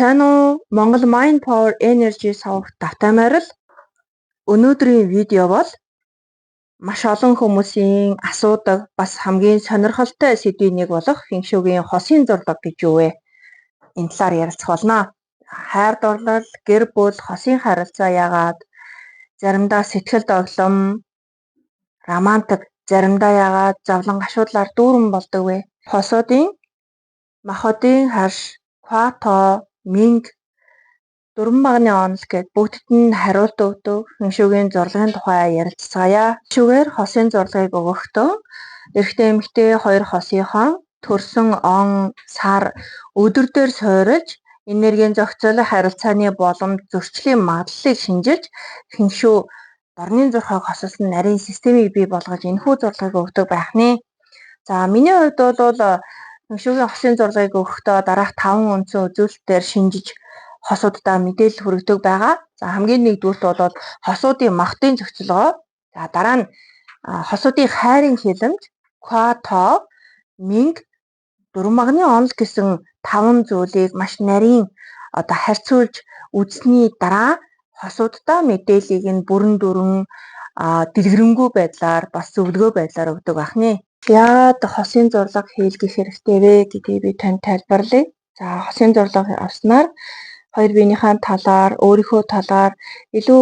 Сайн уу? Монгол Mind Power Energy савх давтаймаар л өнөөдрийн видео бол маш олон хүмүүсийн асуудаг бас хамгийн сонирхолтой сэдвийн нэг болох фэншүүгийн хосын зурлаг гэж юу вэ? Энэ талаар ярилцах болно. Хайр дурлал, гэр бүл, хосын харилцаа яагаад заримдаа сэтгэл доглом, романтик заримдаа яагаад зовлон гашуудлаар дүүрэн болдог вэ? Хосуудын махбодын харш, квато, минг дөрвөн багны онол гэд бүгдд нь хариулт өгдөг фэншүүгийн зурлагын тухай ярилцгаая. Фэншүүгээр хосын зурлагыг өгөхдөө эрэгтэй эмэгтэй хоёр хосынхоо төрсөн он, сар, өдөр дээр суурилж энергийн зохицуулах харилцааны боломж зөрчлийн магадлалыг шинжилж фэншүү дорны зурхайг хосолсон нарийн системийг бий болгож энэхүү зурлагыг өгдөг байх нэ. За миний хувьд бол фэншүүгийн хосын зурлагыг өгөхдөө дараах 5 үндсэн үзүүлэлтээр шинжиж хосуудаа мэдээлэл хүргэдэг байгаа. За хамгийн нэгдүгürt бол хосуудын махбодын зохицолгоо. За дараа нь хосуудын хайрын хилэмж, квато, минг, дөрвөн багны онол гэсэн 5 зүйлийг маш нарийн харьцуулж үзсний дараа хосуудаа мэдээллийг нь бүрэн дүрэн дэлгэрэнгүй байдлаар бас зөвлөгөө байдлаар өгдөг байх нэ. Яагаад хосын зурлаг хийлгэх хэрэгтэй вэ гэдгийг би танд тайлбарлая. За хосын зурлаг авснаар хоёр биенийхээ талаар, өөрийнхөө талаар илүү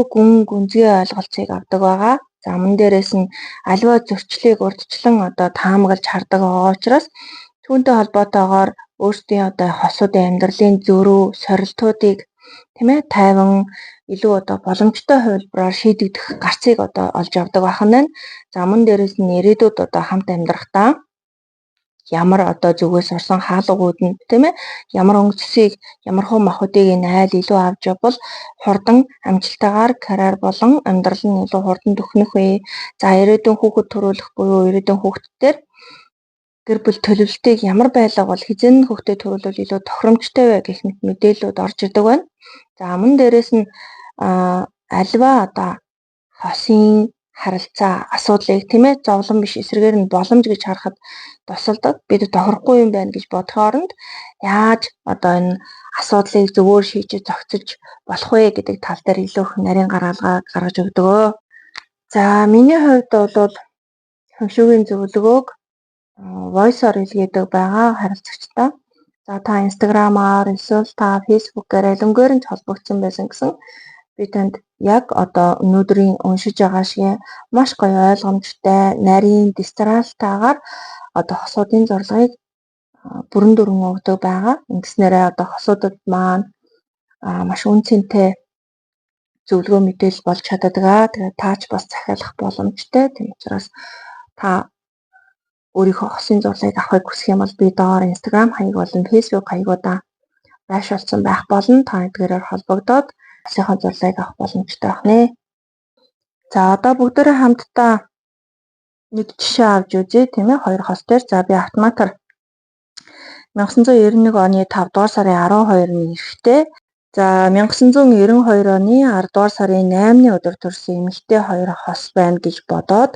гүнзгий ойлголцыг авдаг байгаа. За мөн дээрээс нь аливаа зөрчлийг урьдчилан таамаглаж хардаг байгаа учраас түүнтэй холбоотойгоор өөрсдийн хосуудын амьдралын зөрүү, сорилтуудыг тайван илүү боломжтой хувилбараар шийдэгдэх гарцыг олж авдаг байх нь. За мөн дээрээс нь ирээдүйд хамт амьдрахдаа ямар зүгээс орсон хаалгууд нь ямар өнгөцсийг ямар хөө махбодыг айл илүү авч явбал хурдан амжилтаагаар карьер болон амьдрал нь илүү хурдан төхнөх вэ. За ирээдүйн хүүхэд төрүүлэх буюу ирээдүйн хүүхдүүдээр гэр бүл төлөвлөлтийг ямар байлга бол хизээ хүүхдэд төрүүлвэл илүү тохиромжтой вэ гэх мэт мэдээллүүд орж ирдэг байна. За мөн дээрээс нь альва хосын харилцаа асуудлыг зовлон биш эсрэгээр нь боломж гэж харахад тусалдаг. Бид тохирохгүй юм байна гэж бодох оронд яаж энэ асуудлыг зөвөр шийдэж зохицож болох вэ гэдэг тал дээр илүү их нарийн гаргалгаа гаргаж өгдөг. За миний хувьд бол фэншүүгийн зөвлөгөөг voice-оор илгээдэг байгаа харилцагчдаа. За та Instagram-аар эсвэл та Facebook-аар ялангуяар нь холбогдсон байсан гэсэн би танд яг өнөөдрийн уншиж байгаа шиг маш гоё ойлгомжтой, нарийн дистралтайгаар хосуудын зурлагыг бүрэн дүрэн өгдөг байгаа. Ингэснээрээ хосуудад маань маш үн цэнтэй зөвлөгөө мэдээлэл болж чаддаг. Тэгээд таач бас захиалах боломжтой. Тийм учраас та өөрийнхөө хосын зурлагыг авахыг хүсэх юм бол би доор Instagram хаяг болон Facebook хаягуудаа байршуулсан байх болно. Та эдгээрээр холбогдоод хосынхоо зурлагыг авах боломжтой байх нэ. За бүгдээрээ хамтдаа нэг жишээ авч үзье хоёр хос дээр. За би автоматар 1991 оны 5 дугаар сарын 12-ны эрэгтэй. За 1992 оны 10 дугаар сарын 8-ны өдөр төрсэн эмэгтэй хоёр хос байна гэж бодоод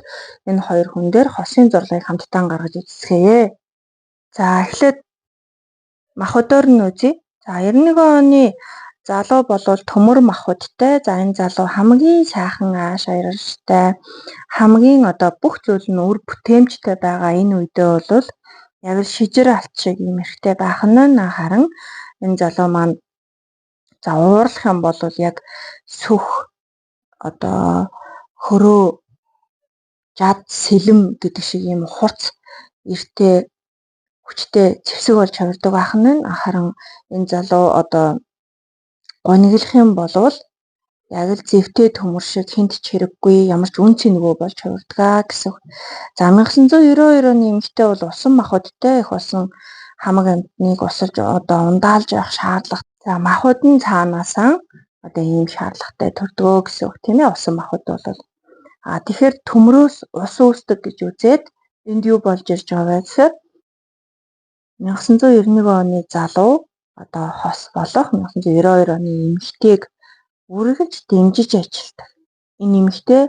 энэ хоёр хүн дээр хосын зурлагыг хамтдаа гаргаж үзсгээе. За эхлээд махбодоор нь үзье. За 91 оны залуу болвол төмөр махбодтой. За энэ залуу хамгийн сайхан ааш аярштай, хамгийн бүх зүйл нь үр бүтээмжтэй байгаа энэ үедээ бол яг л шижир алт шиг юм эрхтэй байх нь харин энэ залуу маань уурлах юм бол яг сүх хөрөө жад сэлэм гэдэг шиг юм хурц эртээ хүчтэй зэвсэг болж хувирдаг байх нь харин энэ залуу гониглох юм болвол яг л зэвтэй төмөр шиг хинт ч хэрэггүй ямар ч үн цэнэгүй болж хувирдаг гэсэн. За 1992 оны эмэгтэй бол усан махбодтой их болсон хамаг амьтныг усалж ундаалж явах шаардлага. За махбод нь цаанаасаа ийм шаардлагатай төрдгөө гэсэн үг усан махбод бол. Тэгэхээр төмрөөс ус үүсдэг гэж үзээд энд юу болж ирж байгаа вэ гэхээр 1991 оны залуу хос болох 1992 оны эмэгтэйг үргэлж дэмжиж ажилтдаг. Энэ эмэгтэй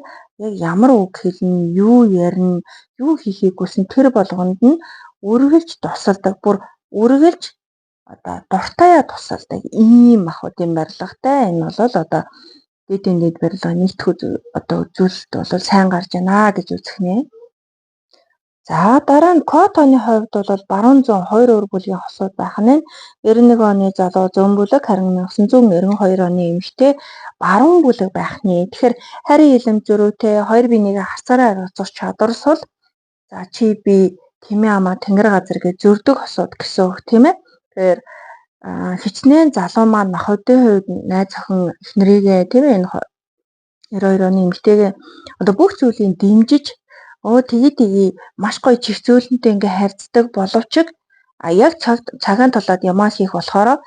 яг ямар үг хэлнэ, юу ярина, юу хийхийг хүснэ тэр болгонд нь үргэлж тусалдаг. Бүр үргэлж одоо дуртайа тусалдаг ийм махбодын барилгатай. Энэ бол одоо дэдийн дэд барилга нийтгүү одоо үзүүлэлт бол сайн гарч байна гэж үзэх нэ. За дараа нь Котоны хувьд бол баруун зүүн хоёр өр бүлгийн хосууд байх нь 91 оны залуу зүүн бүлэг, харин 1992 оны эмэгтэй баруун бүлэг байх нь. Тэгэхээр харийн хилэм зөрүүтэй хоёр бие нэгэ харцаараа харьцах чадварсвал за чи би Тэмээ амаа тэнгэр газар гэж зөрдөг хосууд гэсэн үг тийм ээ. Тэгэхээр хичнээн залуу маань махбодын хувьд найз охин эхнэрийгээ тийм ээ энэ 92 оны эмэгтэйгээ одоо бүх зүйлийг дэмжиж тгий маш гоё чигцөөлөнтэй ингээ харьцдаг боловч яг цагаан талаад ямаа хийх болохоор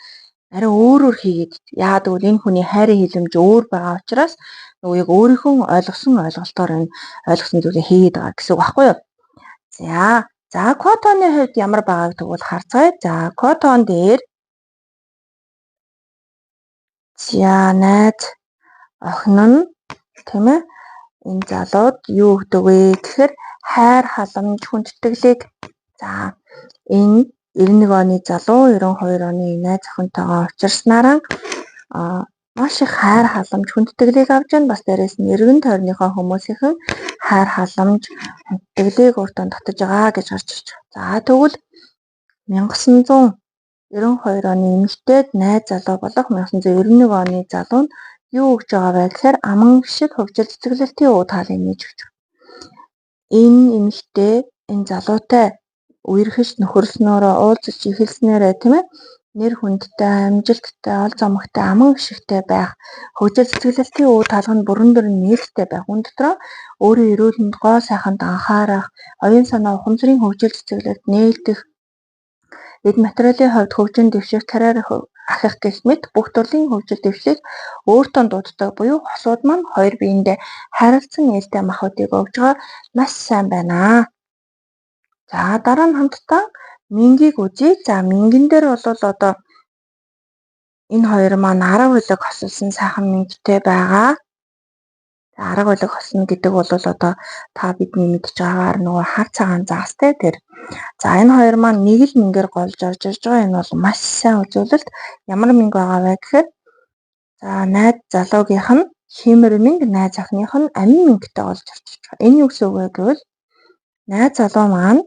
арай өөрөөр хийгээд яагаад гэвэл энэ хүний хайрын хилэмж өөр байгаа учраас нөгөө яг өөрийнхөө ойлгосон ойлголтоор энэ ойлгосон зүйлээ хийгээд байгаа гэсэн үг байхгүй юу? За Котоны хувьд ямар байгааг тэгвэл харцгаая. За Котон дээр найз охин нь тийм ээ энэ залууд юу өгдөг вэ гэхээр хайр халамж хүндэтгэлийг за энэ 91 оны залуу 92 оны найз охинтойгоо уулзсанараа маш их хайр халамж хүндэтгэлийг авч байна. Бас дээрээс нь эргэн тойрныхоо хүмүүсийнхэн хайр халамж хүндэтгэлийг уртан татаж байгаа гэж гарч ирж байгаа. За тэгвэл 1992 оны эмэгтэйд найз залуу болох 1991 оны залуу нь юу өгж байгаа вэ гэхээр аман шиг хөгжил цэцгэлэлтийн уу таалыг нээж өгч байгаа. Энэ эмэгтэй энэ залуутай үерхэж нөхөрлснөөрөө уулзаж эхэлснээрээ тийм ээ нэр хүндтэй, амжилттай, ол зомогтой, аман гişгтэй байх, хөгжил цэцгэлэлтийн уу таалга нь бүрэн бүрэн нээлттэй байх. Үүн дотроо өөрийн эрүүл мэнд гоо сайханд анхаарах, оюун санаа, ухамсарын хөгжил цэцгэлэлт нээлтэх, эд материалын хувьд хөгжин дэвших, карьер ахих гэх мэт бүх төрлийн хөгжил дэвшлийг өөртөө дууддаг буюу хосууд маань хоёр биендээ харилцан нээлттэй махбодыг өгж байгаа маш сайн байна. За дараа нь хамтдаа мингийг үзье. За мингэн дээр бол одоо энэ хоёр маань арга хөлөг хосолсон сайхан мингтэй байгаа. Арга хөлөг хосно гэдэг бол одоо та бидний мэдж байгаагаар нөгөө хар цагаан заастай тэр. За энэ хоёр маань нэг л мингээр голж орж ирж байгаа. Энэ бол маш сайн үзүүлэлт. Ямар минг байгаа вэ гэхээр за найз залуугийнх нь химэр минг, найз охиных нь амин мингтэй голж орж ирж байгаа. Энэ юу гэсэн үг вэ гэвэл найз залуу маань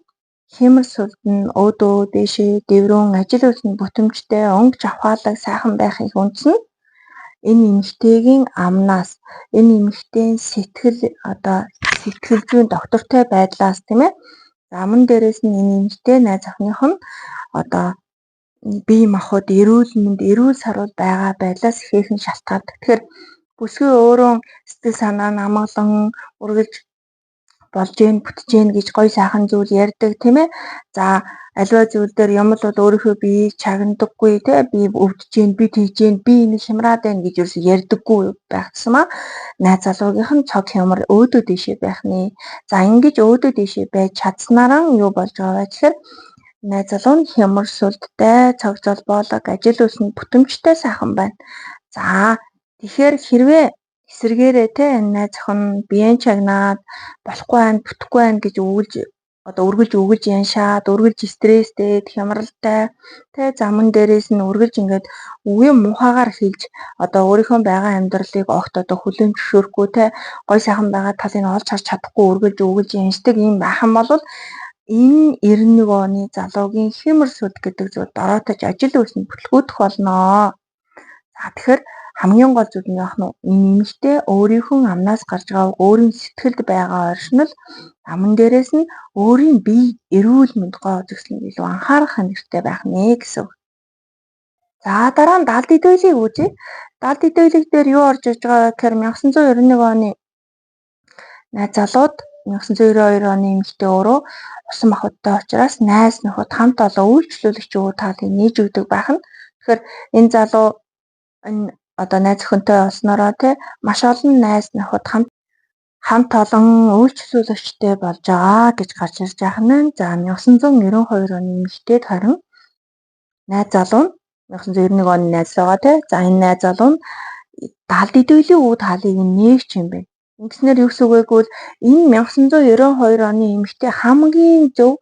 химэр сүлдэн өөдөө дэшээ дэврэн ажил үйлсэнд бүтэмжтэй онгж авхаалаг сайхан байхын үндэс нь энэ эмэгтэйгийн амнаас энэ эмэгтэйн сэтгэл зүйн доктортой байдлаас тийм ээ аман дээрээс нь энэ эмэгтэй найз охиных нь одоо бие махбод эрүүл мэнд эрүүл сарвал байгаа байдлаас ихээхэн шалтгаалдаг. Тэгэхээр бүсгүй өөрөө сэтгэл санаа нь амгалан үргэлж болж гэн бүтэж гэн гэж гоё сайхан зүйл ярьдаг тийм ээ. За альва зүйл дээр юм бол өөрийнхөө биеийг чагнадаггүй тийм би өвдөж гэн би тийж гэн би нэг хямраад байна гэж ерөөсөй ярьдаггүй байх тусмаа найз залуугийнх нь цог хямар өөдөө дэшээ байх нэ. За ингэж өөдөө дэшээ байж чадсанараа юу болж байгаа вэ гэхээр найз залуу нь хямар сүлдтэй цог золбоолог ажил үйлсэнд бүтэмжтэй сайхан байна. За тэгэхээр хэрвээ эсэргээрээ те энэ найз охин биеийн чагнаад болохгүй байна, бүтэхгүй байна гэж үргэлж яншаад, үргэлж стресстэй, хямралтай, те заман дээрээс нь үргэлж ингээд үгүй муухагаар хэлж одоо өөрийнхөө байгаа амьдралыг огт одоо хүлээн зөвшөөрөхгүй те гой сайхан байгаа талыг олж харж чадахгүй үргэлж яншдаг юм байх юм бол энэ 91 оны залуугийн химэр сүд гэдэг зүйл дороотож ажил үйлсэнд бүтлгүүдэх болно. За тэгэхээр хамгийн гол зүйл нь яах нь эмэгтэй өөрийнхөө амнаас гарч байгаа өөрийн сэтгэлд байгаа оршинол аман дээрээс нь өөрийн бие эрүүл мэнд гоо үзэсгэлэн илүү анхаарах хэрэгтэй байх нэ гэсэн. За дараа нь далд идэвхийг үзье. Далд идэвхийг дээр юу орж иж байгаа гэхээр 1991 оны найз залууд 1992 оны эмэгтэй өөрөө усан махбодтой учраас найз нөхөд хамт олон үйлчлүүлэгч үү таалыг нээж өгдөг байх нь. Тэгэхээр энэ залуу энэ одоо найз охинтой олсноороо те маш олон найз нөхөд хамт олон үйлчлүүлэгчтэй болж байгаа гэж гарч ирж байгаа нь. За 1992 оны эмэгтэйд харин найз залуу нь 1991 оны найз байгаа те. За энэ найз залуу нь далд идэвхлийн үе таалыг нээгч юм байна. Ингэснээр юу гэсэн үг вэ гэвэл энэ 1992 оны эмэгтэй хамгийн зөв